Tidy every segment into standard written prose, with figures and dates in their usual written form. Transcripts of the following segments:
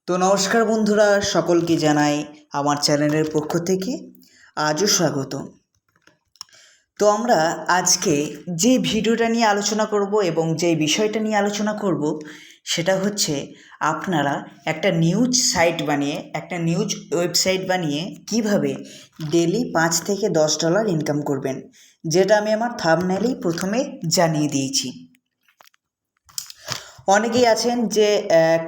তো নমস্কার বন্ধুরা, সকলকে জানাই আমার চ্যানেলের পক্ষ থেকে আজও স্বাগত। তো আমরা আজকে যে ভিডিওটা নিয়ে আলোচনা করব এবং যে বিষয়টা নিয়ে আলোচনা করব সেটা হচ্ছে আপনারা একটা নিউজ সাইট বানিয়ে, একটা নিউজ ওয়েবসাইট বানিয়ে কিভাবে ডেলি $5 থেকে $10 ইনকাম করবেন, যেটা আমি আমার থাম্বনেইলেই প্রথমে জানিয়ে দিয়েছি। অনেকেই আছেন যে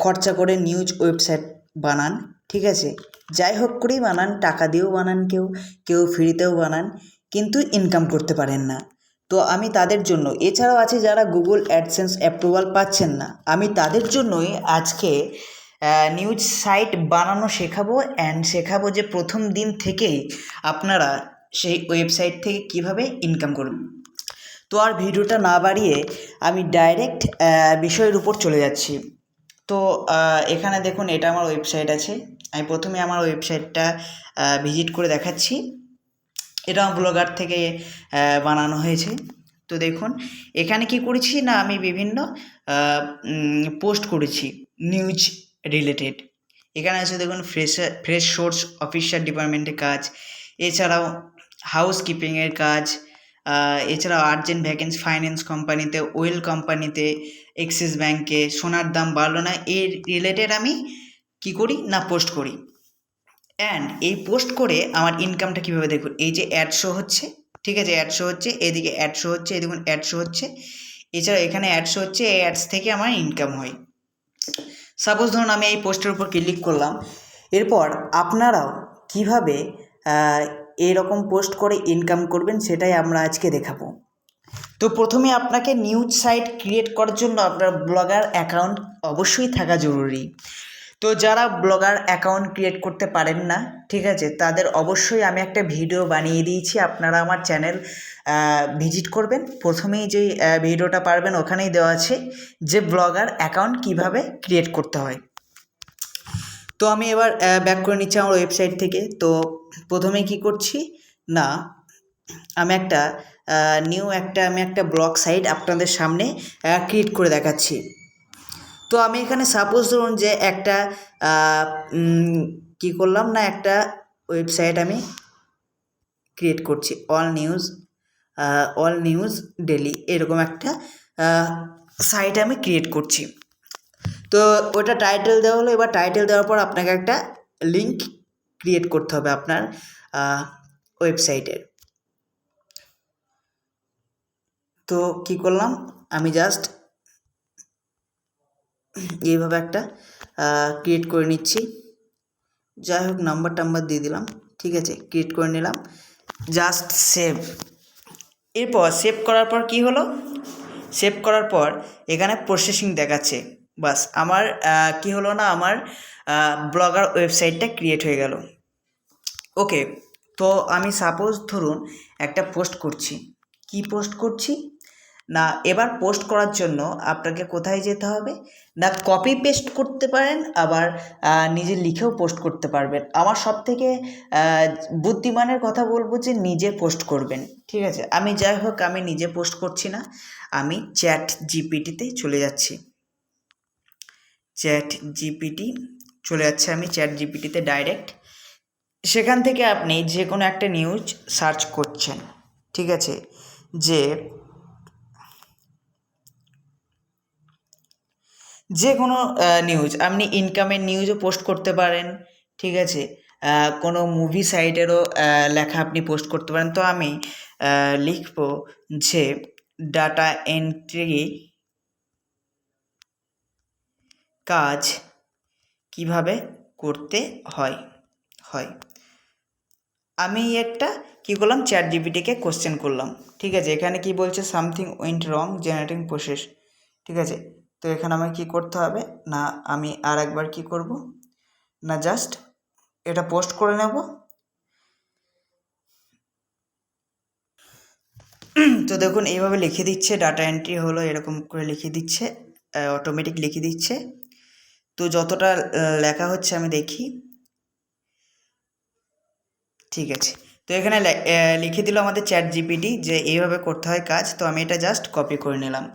খরচা করে নিউজ ওয়েবসাইট বানান, ঠিক আছে, যাই হোক করেই বানান, টাকা দিয়েও বানান, কেউ কেউ ফ্রিতেও বানান, কিন্তু ইনকাম করতে পারেন না। তো আমি তাদের জন্য, এছাড়াও আছে যারা গুগল অ্যাডসেন্স অ্যাপ্রুভাল পাচ্ছেন না, আমি তাদের জন্যই আজকে নিউজ সাইট বানানো শেখাবো শেখাবো যে প্রথম দিন থেকেই আপনারা সেই ওয়েবসাইট থেকে কিভাবে ইনকাম করবেন। তো আর ভিডিওটা না বাড়িয়ে আমি ডাইরেক্ট বিষয়ের উপর চলে যাচ্ছি। তো এখানে দেখুন, এটা আমার ওয়েবসাইট আছে। আমি প্রথমে আমার ওয়েবসাইটটা ভিজিট করে দেখাচ্ছি। এটা আমার ব্লগার থেকে বানানো হয়েছে। তো দেখুন এখানে কি করেছি না, আমি বিভিন্ন পোস্ট করেছি নিউজ রিলেটেড। এখানে আছে দেখুন, ফ্রেশ সোর্স অফিসার ডিপার্টমেন্টের কাজ, এছাড়াও হাউসকিপিংয়ের কাজ, এছাড়াও আর্জেন্ট ভ্যাকেন্সি ফাইন্যান্স কোম্পানিতে, ওয়েল কোম্পানিতে, এক্সিস ব্যাঙ্কে সোনার দাম বাড়লো না, এর রিলেটেড আমি কি করি না পোস্ট করি। অ্যান্ড এই পোস্ট করে আমার ইনকামটা কীভাবে দেখুন, এই যে অ্যাড শো হচ্ছে, ঠিক আছে, অ্যাড শো হচ্ছে, এদিকে অ্যাড শো হচ্ছে, এই দেখুন অ্যাড শো হচ্ছে, এছাড়া এখানে অ্যাড শো হচ্ছে, এই অ্যাডস থেকে আমার ইনকাম হয়। সাপোজ ধরুন আমি এই পোস্টের উপর ক্লিক করলাম, এরপর আপনারাও কীভাবে এরকম পোস্ট করে ইনকাম করবেন সেটাই আমরা আজকে দেখাবো। তো প্রথমে আপনাকে নিউজ সাইট ক্রিয়েট করার জন্য আপনার ব্লগার অ্যাকাউন্ট অবশ্যই থাকা জরুরি। তো যারা ব্লগার অ্যাকাউন্ট ক্রিয়েট করতে পারেন না, ঠিক আছে, তাদের অবশ্যই আমি একটা ভিডিও বানিয়ে দিয়েছি, আপনারা আমার চ্যানেল ভিজিট করবেন, প্রথমেই যে ভিডিওটা পারবেন ওখানেই দেওয়া আছে যে ব্লগার অ্যাকাউন্ট কিভাবে ক্রিয়েট করতে হয়। তো আমি এবার ব্যাক করে নিচ্ছি আমার ওয়েবসাইট থেকে। তো প্রথমে কি করছি না, আমি একটা ব্লগ সাইট আপনাদের সামনে ক্রিয়েট করে দেখাচ্ছি। তো আমি এখানে সাপোজ ধরুন যে একটা কি করলাম না, একটা ওয়েবসাইট আমি ক্রিয়েট করছি, অল নিউজ ডেলি, এরকম একটা সাইট আমি ক্রিয়েট করছি। তো ওটা টাইটেল দেওয়া হলো। এবার টাইটেল দেওয়ার পর আপনাকে একটা লিঙ্ক ক্রিয়েট করতে হবে আপনার ওয়েবসাইটের। তো কি করলাম, আমি জাস্ট এইভাবে একটা ক্রিয়েট করে নিচ্ছি, যাই হোক নাম্বার দিয়ে দিলাম, ঠিক আছে, ক্রিয়েট করে নিলাম, জাস্ট সেভ। এরপর সেভ করার পর কি হলো, সেভ করার পর এখানে প্রসেসিং দেখাচ্ছে, বাস আমার কি হলো না, আমার ব্লগার ওয়েবসাইটটা ক্রিয়েট হয়ে গেল। ওকে, তো আমি সাপোজ ধরুন একটা পোস্ট করছি, কি পোস্ট করছি না, এবার পোস্ট করার জন্য আপনাকে কোথায় যেতে হবে না, কপি পেস্ট করতে পারেন, আবার নিজে লিখেও পোস্ট করতে পারবেন। আমার সব থেকে বুদ্ধিমানের কথা বলবো যে নিজে পোস্ট করবেন, ঠিক আছে। আমি যাই হোক, আমি নিজে পোস্ট করছি না, আমি চ্যাট জিপিটিতে চলে যাচ্ছি, আমি চ্যাট জিপিটিতে ডাইরেক্ট। সেখান থেকে আপনি যে কোনো একটা নিউজ সার্চ করছেন, ঠিক আছে, যে কোনো নিউজ, আপনি ইনকামের নিউজও পোস্ট করতে পারেন, ঠিক আছে, কোনো মুভি সাইটেরও লেখা আপনি পোস্ট করতে পারেন। তো আমি লিখব যে ডাটা এন্ট্রি কাজ কিভাবে করতে হয়। আমি একটা কী করলাম, চ্যাট জিপিটিকে কোশ্চেন করলাম, ঠিক আছে, এখানে কি বলছে, সামথিং ওয়েন্ট রং জেনারেটিং প্রসেস, ঠিক আছে। তো এখানে আমাকে কী করতে হবে না, আমি আর একবার কী করব না, জাস্ট এটা পোস্ট করে নেব। তো দেখুন এইভাবে লিখে দিচ্ছে, ডাটা এন্ট্রি হলো, এরকম করে লিখে দিচ্ছে, অটোমেটিক লিখে দিচ্ছে। তো যতটা লেখা হচ্ছে আমি দেখি, ঠিক আছে। তো এখানে লিখে দিল আমাদের চ্যাট জিপিটি যে এইভাবে করতে হয় কাজ। তো আমি এটা জাস্ট কপি করে নিলাম।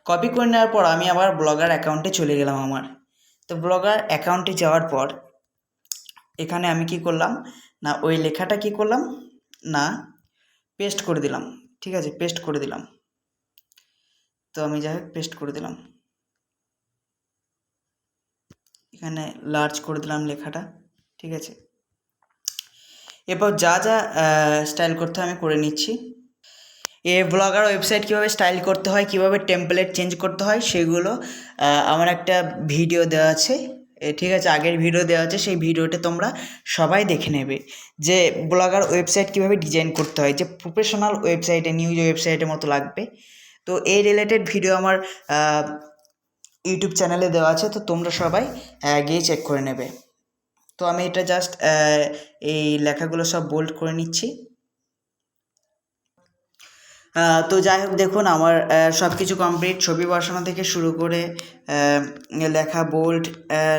কপি করে নেওয়ার পর আমি আবার ব্লগার অ্যাকাউন্টে চলে গেলাম আমার। তো ব্লগার অ্যাকাউন্টে যাওয়ার পর এখানে আমি কি করলাম না ওই লেখাটা কি করলাম না পেস্ট করে দিলাম। ঠিক আছে, পেস্ট করে দিলাম। তো আমি যাই হোক পেস্ট করে দিলাম, এখানে লার্জ করে দিলাম লেখাটা। ঠিক আছে, এরপর যা যা স্টাইল করতে হয় আমি করে নিচ্ছি। ব্লগার ওয়েবসাইট কীভাবে স্টাইল করতে হয়, কীভাবে টেমপ্লেট চেঞ্জ করতে হয় সেগুলো আমার একটা ভিডিও দেওয়া আছে। ঠিক আছে, আগের ভিডিও দেওয়া আছে, সেই ভিডিওটা তোমরা সবাই দেখে নেবে যে ব্লগার ওয়েবসাইট কীভাবে ডিজাইন করতে হয়, যে প্রফেশনাল ওয়েবসাইটে নিউজ ওয়েবসাইটের মতো লাগবে। তো এই রিলেটেড ভিডিও আমার ইউটিউব চ্যানেলে দেওয়া আছে, তো তোমরা সবাই গিয়ে চেক করে নেবে। তো আমি এটা জাস্ট এই লেখাগুলো সব বোল্ড করে নিচ্ছি। তো যাই হোক, দেখুন আমার সব কিছু কমপ্লিট, ছবি বসানো থেকে শুরু করে লেখা বোল্ড,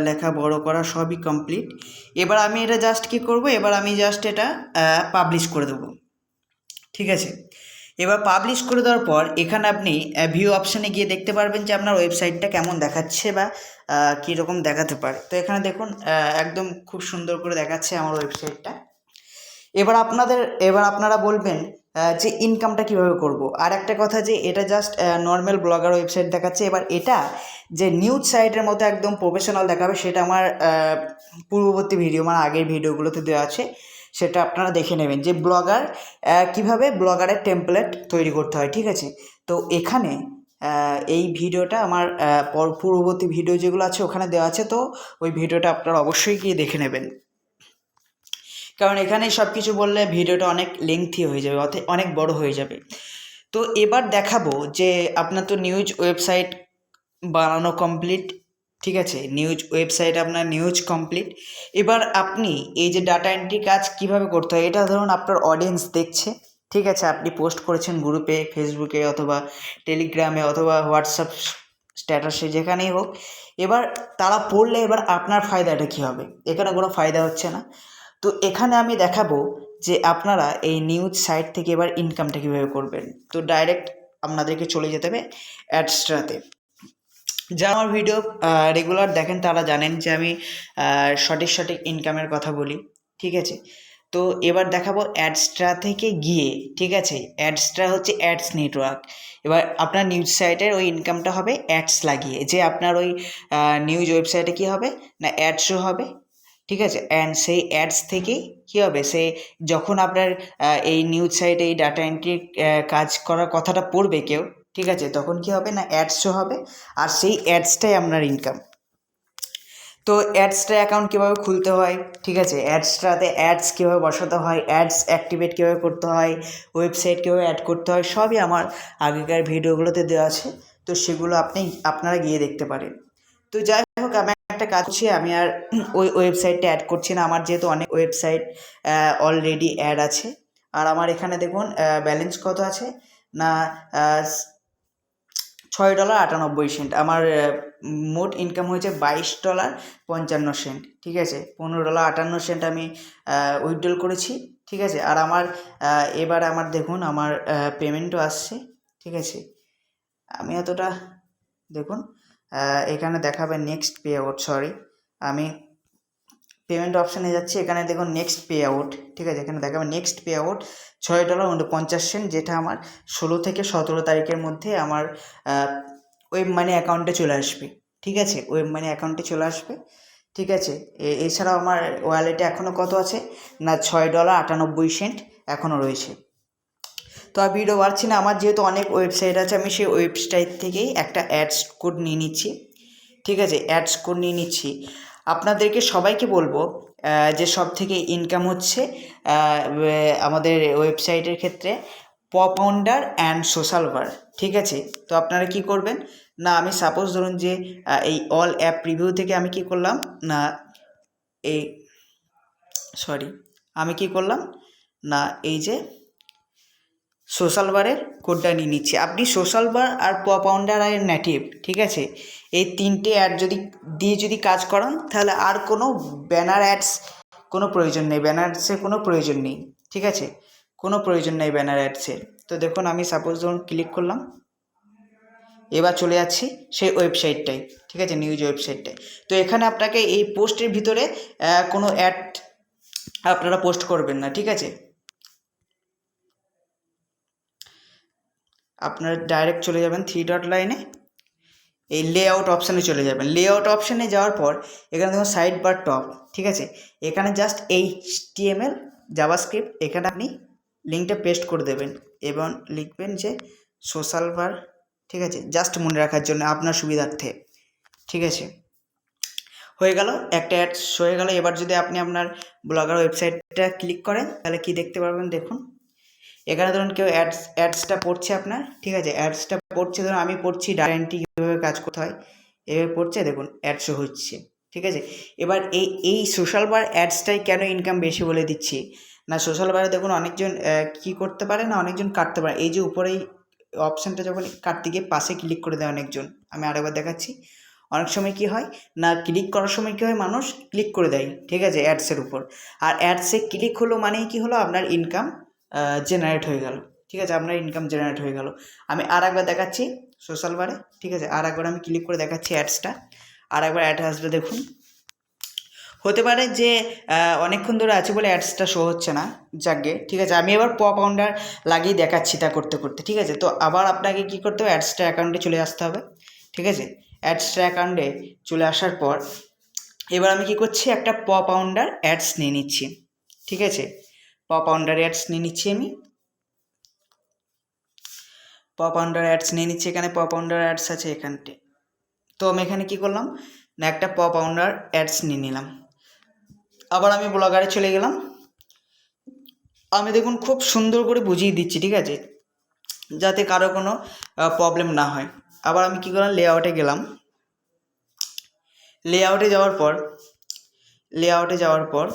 লেখা বড় করা সবই কমপ্লিট। এবার আমি এটা জাস্ট কী করব, এবার আমি জাস্ট এটা পাবলিশ করে দেবো। ঠিক আছে, এবার পাবলিশ করে দেওয়ার পর এখানে আপনি ভিউ অপশানে গিয়ে দেখতে পারবেন যে আপনার ওয়েবসাইটটা কেমন দেখাচ্ছে বা কীরকম দেখাতে পারে। তো এখানে দেখুন একদম খুব সুন্দর করে দেখাচ্ছে আমার ওয়েবসাইটটা। এবার আপনারা বলবেন যে ইনকামটা কীভাবে করব। আর একটা কথা, যে এটা জাস্ট নর্মাল ব্লগার ওয়েবসাইট দেখাচ্ছে। এবার এটা যে নিউজ সাইটের মতো একদম প্রফেশনাল দেখাবে সেটা আমার পূর্ববর্তী ভিডিও, মানে আগের ভিডিওগুলোতে দেওয়া আছে, সেটা আপনারা দেখে নেবেন যে ব্লগার কীভাবে ব্লগারের টেমপ্লেট তৈরি করতে হয়। ঠিক আছে, তো এখানে এই ভিডিওটা আমার পূর্ববর্তী ভিডিও যেগুলো আছে ওখানে দেওয়া আছে, তো ওই ভিডিওটা আপনারা অবশ্যই গিয়ে দেখে নেবেন, কারণ এখানে সব কিছু বললে ভিডিওটা অনেক লেংথি হয়ে যাবে, অনেক বড় হয়ে যাবে। তো এবার দেখাবো যে আপনার তো নিউজ ওয়েবসাইট বানানো কমপ্লিট। ঠিক আছে, নিউজ ওয়েবসাইট আপনার নিউজ কমপ্লিট। এবার আপনি এই যে ডাটা এন্ট্রি কাজ কিভাবে করতে হয়, এটা ধরুন আপনার অডিয়েন্স দেখছে। ঠিক আছে, আপনি পোস্ট করেছেন গ্রুপে, ফেসবুকে অথবা টেলিগ্রামে অথবা হোয়াটসঅ্যাপ স্ট্যাটাসে, যেখানেই হোক। এবার তারা পড়লে এবার আপনার ফায়দাটা কী হবে? এখানে কোনো ফায়দা হচ্ছে না। তো এখানে আমি দেখাবো যে আপনারা এই নিউজ সাইট থেকে এবার ইনকামটা কীভাবে করবেন। তো ডাইরেক্ট আপনাদেরকে চলে যেতে হবে অ্যাডস্ট্রাতে। যারা আমার ভিডিও রেগুলার দেখেন তারা জানেন যে আমি সঠিক ইনকামের কথা বলি। ঠিক আছে, তো এবার দেখাবো অ্যাডস্ট্রা থেকে গিয়ে। ঠিক আছে, অ্যাডস্ট্রা হচ্ছে অ্যাডস নেটওয়ার্ক। এবার আপনার নিউজ সাইটের ওই ইনকামটা হবে অ্যাডস লাগিয়ে, যে আপনার ওই নিউজ ওয়েবসাইটে কী হবে না অ্যাডসও হবে। ঠিক আছে, অ্যান্ড সেই অ্যাডস থেকেই কী হবে, সে যখন আপনার এই নিউজ সাইটে এই ডাটা এন্ট্রি কাজ করার কথাটা পড়বে কেউ, ঠিক আছে, তখন কী হবে না অ্যাডসও হবে, আর সেই অ্যাডসটাই আপনার ইনকাম। তো অ্যাডসটা অ্যাকাউন্ট কীভাবে খুলতে হয়, ঠিক আছে, অ্যাডসটাতে অ্যাডস কীভাবে বসাতে হয়, অ্যাডস অ্যাক্টিভেট কীভাবে করতে হয়, ওয়েবসাইট কীভাবে অ্যাড করতে হয়, সবই আমার আগেকার ভিডিওগুলোতে দেওয়া আছে। তো সেগুলো আপনারা গিয়ে দেখতে পারেন। তো যাই হোক, আমি একটা কাজ করছি, আমি আর ওই ওয়েবসাইটটা অ্যাড করছি না। আমার যেহেতু অনেক ওয়েবসাইট অলরেডি অ্যাড আছে। আর আমার এখানে দেখুন ব্যালেন্স কত আছে না $6.98। আমার মোট ইনকাম হয়েছে $22.55। ঠিক আছে, $15.58 আমি উইথড্রল করেছি। ঠিক আছে, আর আমার এবার আমার দেখুন আমার পেমেন্টও আসছে। ঠিক আছে, আমি এতটা দেখুন এখানে দেখাবে নেক্সট পে আউট, সরি আমি পেমেন্ট অপশানে যাচ্ছি, এখানে দেখুন নেক্সট পে আউট। ঠিক আছে, এখানে দেখাবে নেক্সট পে আউট $6.49, যেটা আমার 16 থেকে 17 তারিখের মধ্যে আমার ওয়েব মানি অ্যাকাউন্টে চলে আসবে। ঠিক আছে, ওয়েব মানি অ্যাকাউন্টে চলে আসবে। ঠিক আছে, এছাড়াও আমার ওয়ালেটে এখনও কত আছে না $6.98 এখনও রয়েছে। তো আর ভিডিও বাড়ছি না, আমার যেহেতু অনেক ওয়েবসাইট আছে, আমি সেই ওয়েবসাইট থেকেই একটা অ্যাডস কোড নিয়ে নিচ্ছি। ঠিক আছে, অ্যাডস কোড নিয়ে নিচ্ছি। আপনাদেরকে সবাইকে বলবো যে সব থেকে ইনকাম হচ্ছে আমাদের ওয়েবসাইটের ক্ষেত্রে পপাউন্ডার অ্যান্ড সোশ্যাল বার। ঠিক আছে, তো আপনারা কি করবেন না, আমি সাপোজ ধরুন যে এই অল অ্যাপ রিভিউ থেকে আমি কি করলাম না আমি কি করলাম না এই যে সোশ্যাল বারের কোডটা নিয়ে নিচ্ছি। আপনি সোশ্যাল বার আর পপাউন্ডার আর নেটিভ, ঠিক আছে, এই তিনটে অ্যাড যদি কাজ করান, তাহলে আর কোনো ব্যানার অ্যাডস কোনো প্রয়োজন নেই, ব্যানার্সের কোনো প্রয়োজন নেই। ঠিক আছে, কোনো প্রয়োজন নেই ব্যানার অ্যাডসের। তো দেখুন আমি সাপোজ ধরুন ক্লিক করলাম, এবার চলে যাচ্ছি সেই ওয়েবসাইটটাই, ঠিক আছে, নিউজ ওয়েবসাইটটাই। তো এখানে আপনাকে এই পোস্টের ভিতরে কোনো অ্যাড আপনারা পোস্ট করবেন না, ঠিক আছে। আপনারা ডাইরেক্ট চলে যাবেন 3 ডট লাইনে, এই লেআউট অপশানে চলে যাবেন। লেআউট অপশানে যাওয়ার পর এখানে দেখুন সাইড বার টপ, ঠিক আছে, এখানে জাস্ট HTML জাভাস্ক্রিপ্ট এখানে আপনি লিঙ্কটা পেস্ট করে দেবেন এবং লিখবেন যে সোশ্যাল বার, ঠিক আছে, জাস্ট মনে রাখার জন্য আপনার সুবিধার্থে, ঠিক আছে। হয়ে গেল, একটা অ্যাডস হয়ে গেল। এবার যদি আপনি আপনার ব্লগার ওয়েবসাইটটা ক্লিক করেন তাহলে কি দেখতে পারবেন দেখুন। এখানে ধরুন কেউ অ্যাডসটা পড়ছে আপনার, ঠিক আছে, অ্যাডসটা পড়ছে, ধরুন আমি পড়ছি ডাটা এন্ট্রি কীভাবে কাজ করতে হয়, এভাবে পড়ছে, দেখুন অ্যাডসও হচ্ছে, ঠিক আছে। এবার এই সোশ্যাল বার অ্যাডসটাই কেন ইনকাম বেশি বলে দিচ্ছি না, সোশ্যাল বারে দেখুন অনেকজন কী করতে পারে না, অনেকজন কাটতে পারে। এই যে উপরেই অপশানটা যখন কাটতে গিয়ে পাশে ক্লিক করে দেয় অনেকজন, আমি আরেকবার দেখাচ্ছি। অনেক সময় কি হয় না, ক্লিক করার সময় কী হয়, মানুষ ক্লিক করে দেয়, ঠিক আছে, অ্যাডসের উপর। আর অ্যাডসে ক্লিক হলো মানেই কী হলো, আপনার ইনকাম জেনারেট হয়ে গেল, ঠিক আছে, আপনার ইনকাম জেনারেট হয়ে গেল। আমি আর একবার দেখাচ্ছি সোশ্যাল বারে, ঠিক আছে, আর একবার আমি ক্লিক করে দেখাচ্ছি অ্যাডসটা, আর একবার অ্যাড আসবে দেখুন। হতে পারে যে অনেকক্ষণ ধরে আছে বলে অ্যাডসটা শো হচ্ছে না, যাকগে, ঠিক আছে, আমি এবার পপ আউন্ডার লাগিয়ে দেখাচ্ছি তা করতে করতে, ঠিক আছে। তো আবার আপনাকে কী করতে হবে, অ্যাডসটা অ্যাকাউন্টে চলে আসতে হবে, ঠিক আছে। অ্যাডসটা অ্যাকাউন্টে চলে আসার পর এবার আমি কী করছি, একটা পপ আউন্ডার অ্যাডস নিয়ে নিচ্ছি, ঠিক আছে, পপ আউন্ডার অ্যাডস নিয়ে নিচ্ছি আমি, পপ আউন্ডার অ্যাডস নিয়ে নিচ্ছি, এখানে পপ আউন্ডার অ্যাডস আছে এখানটে। তো আমি এখানে কী করলাম না, একটা পপ আউন্ডার অ্যাডস নিয়ে নিলাম। আবার আমি ব্লগারে চলে গেলাম, আমি দেখুন খুব সুন্দর করে বুঝিয়ে দিচ্ছি, ঠিক আছে, যাতে কারো কোনো প্রবলেম না হয়। আবার আমি কী করলাম, লেআউটে গেলাম, লেআউটে যাওয়ার পর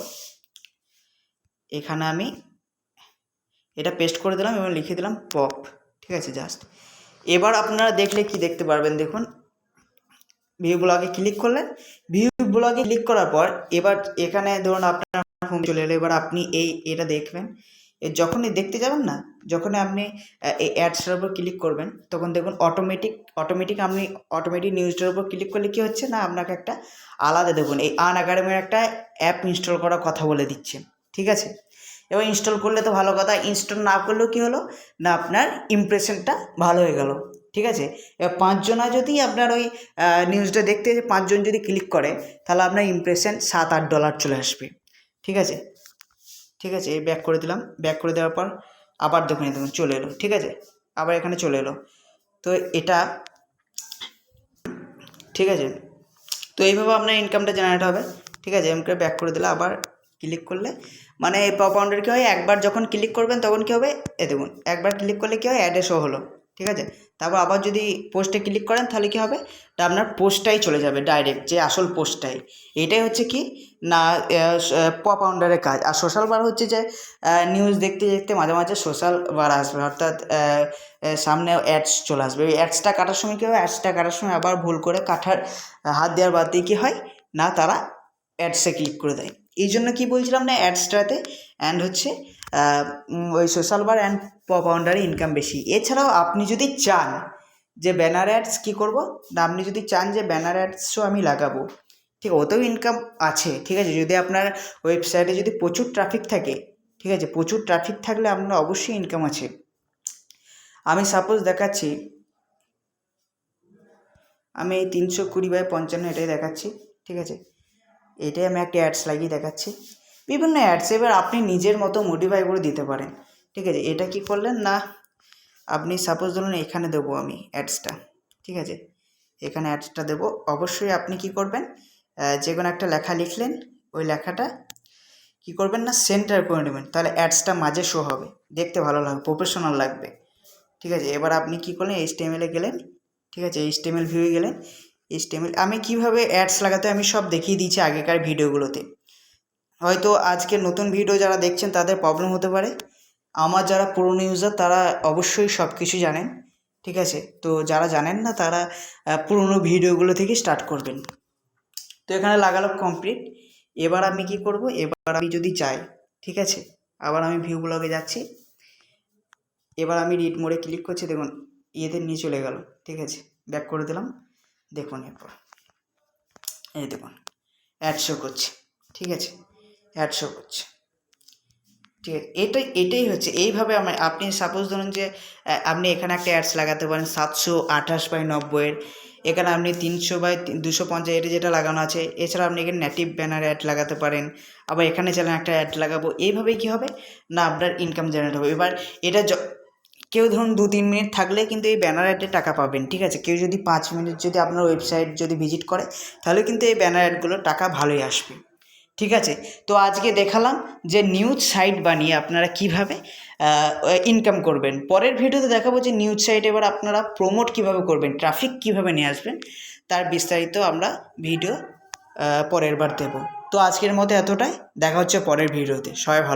এখানে আমি এটা পেস্ট করে দিলাম এবং লিখে দিলাম পপ, ঠিক আছে, জাস্ট। এবার আপনারা দেখলে কি দেখতে পারবেন দেখুন, ভিউ ব্লগে ক্লিক করলেন, ভিউ ব্লগে ক্লিক করার পর এবার এখানে ধরুন আপনার হোম চলে এলো। এবার আপনি এটা দেখবেন, যখনই দেখতে যাবেন না, যখনই আপনি এই অ্যাডসটার উপর ক্লিক করবেন তখন দেখুন অটোমেটিক নিউজটার উপর ক্লিক করলে কী হচ্ছে না, আপনাকে একটা আলাদা দেখুন এই আনএকাডেমির একটা অ্যাপ ইনস্টল করার কথা বলে দিচ্ছে, ঠিক আছে। এবার ইনস্টল করলে তো ভালো কথা, ইনস্টল না করলেও কী হলো না, আপনার ইমপ্রেশনটা ভালো হয়ে গেল, ঠিক আছে। এবার 5জনা যদি আপনার ওই নিউজটা দেখতে 5জন যদি ক্লিক করে তাহলে আপনার ইমপ্রেশন $7-8 চলে আসবে, ঠিক আছে, ঠিক আছে। এই ব্যাক করে দিলাম, ব্যাক করে দেওয়ার পর আবার দেখুন চলে এলো, ঠিক আছে, আবার এখানে চলে এলো। তো এটা, ঠিক আছে, তো এইভাবে আপনার ইনকামটা জেনারেট হবে, ঠিক আছে। এমকে ব্যাক করে দিলে আবার ক্লিক করলে মানে এই পপ আউন্ডার কী হয়, একবার যখন ক্লিক করবেন তখন কী হবে, দেখুন একবার ক্লিক করলে কী হয়, অ্যাডে শো হলো, ঠিক আছে। তারপর আবার যদি পোস্টে ক্লিক করেন তাহলে কী হবে, তা আপনার পোস্টটাই চলে যাবে ডাইরেক্ট, যে আসল পোস্টটাই। এটাই হচ্ছে কি না পপ আউন্ডারের কাজ। আর সোশ্যাল বার হচ্ছে যে নিউজ দেখতে দেখতে মাঝে মাঝে সোশ্যাল বার আসবে, অর্থাৎ সামনে অ্যাডস চলে আসবে। ওই অ্যাডসটা কাটার সময় কী হবে, অ্যাডসটা কাটার সময় আবার ভুল করে কাটার হাত দেওয়ার বাদ দিয়ে কী হয় না, তারা অ্যাডসে ক্লিক করে দেয়। এই জন্য কী বলছিলাম না, অ্যাডসটাতে অ্যান্ড হচ্ছে ওই সোশ্যাল বার অ্যান্ড পপ আউন্ডারে ইনকাম বেশি। এছাড়াও আপনি যদি চান যে ব্যানার অ্যাডস কী করবো না, আপনি যদি চান যে ব্যানার অ্যাডসও আমি লাগাবো, ঠিক আছে, ওতেও ইনকাম আছে, ঠিক আছে। যদি আপনার ওয়েবসাইটে যদি প্রচুর ট্রাফিক থাকে, ঠিক আছে, প্রচুর ট্রাফিক থাকলে আপনার অবশ্যই ইনকাম আছে। আমি সাপোজ দেখাচ্ছি, আমি এই 320/55 এটাই দেখাচ্ছি, ঠিক আছে, এটাই আমি একটা অ্যাডস লাগিয়ে দেখাচ্ছি, বিভিন্ন অ্যাডস। এবার আপনি নিজের মতো মডিফাই করে দিতে পারেন, ঠিক আছে। এটা কি করলেন না, আপনি সাপোজ ধরুন এখানে দেবো আমি অ্যাডসটা, ঠিক আছে, এখানে অ্যাডসটা দেবো। অবশ্যই আপনি কি করবেন, যে কোনো একটা লেখা লিখলেন, ওই লেখাটা কি করবেন না সেন্টার করে নেবেন, তাহলে অ্যাডসটা মাঝে শো হবে, দেখতে ভালো লাগবে, প্রফেশনাল লাগবে, ঠিক আছে। এবার আপনি কি করলেন, HTML-এ গেলেন, ঠিক আছে, HTML ভিউয়ে গেলেন। HTML আমি কিভাবে অ্যাডস লাগাতে আমি সব দেখিয়ে দিয়েছি আগেকার ভিডিওগুলোতে। হয়তো আজকে নতুন ভিডিও যারা দেখছেন তাদের প্রবলেম হতে পারে, আমার যারা পুরনো ইউজার তারা অবশ্যই সব কিছু জানেন, ঠিক আছে। তো যারা জানেন না তারা পুরনো ভিডিওগুলো থেকে স্টার্ট করবেন। তো এখানে লাগালো কমপ্লিট। এবার আমি কি করব, এবার আমি যদি চাই, ঠিক আছে, আবার আমি ভিউ ব্লগে যাচ্ছি, এবার আমি রিড মোডে ক্লিক করছি, দেখুন ইয়েতে নিয়ে চলে গেল, ঠিক আছে। ব্যাক করে দিলাম, দেখুন এরপর এই দেখুন অ্যাড শো করছে, ঠিক আছে, অ্যাড শো করছে, ঠিক আছে। এটাই হচ্ছে এইভাবে আপনি সাপোজ ধরুন যে আপনি এখানে একটা অ্যাডস লাগাতে পারেন 728/90-এর, এখানে আপনি 300/250 এটা যেটা লাগানো আছে, এছাড়া আপনি এখানে নেটিভ ব্যানার অ্যাড লাগাতে পারেন, আবার এখানে চাইলে একটা অ্যাড লাগাবো, এইভাবেই কী হবে না আপনার ইনকাম জেনারেট হবে। এবার এটা কেউ ধরুন 2-3 মিনিট থাকলে কিন্তু এই ব্যানার অ্যাডে টাকা পাবেন, ঠিক আছে। কেউ যদি 5 মিনিট যদি আপনার ওয়েবসাইট যদি ভিজিট করে তাহলে কিন্তু এই ব্যানার অ্যাডগুলোর টাকা ভালোই আসবে, ঠিক আছে। তো আজকে দেখালাম যে নিউজ সাইট বানিয়ে আপনারা কিভাবে ইনকাম করবেন। পরের ভিডিওতে দেখাবো যে নিউজ সাইট এবার আপনারা প্রমোট কিভাবে করবেন, ট্রাফিক কিভাবে নিয়ে আসবেন, তার বিস্তারিত আমরা ভিডিও পরের বার দেব। তো আজকের মতো এতটাই, দেখা হচ্ছে পরের ভিডিওতে, সবাই ভালো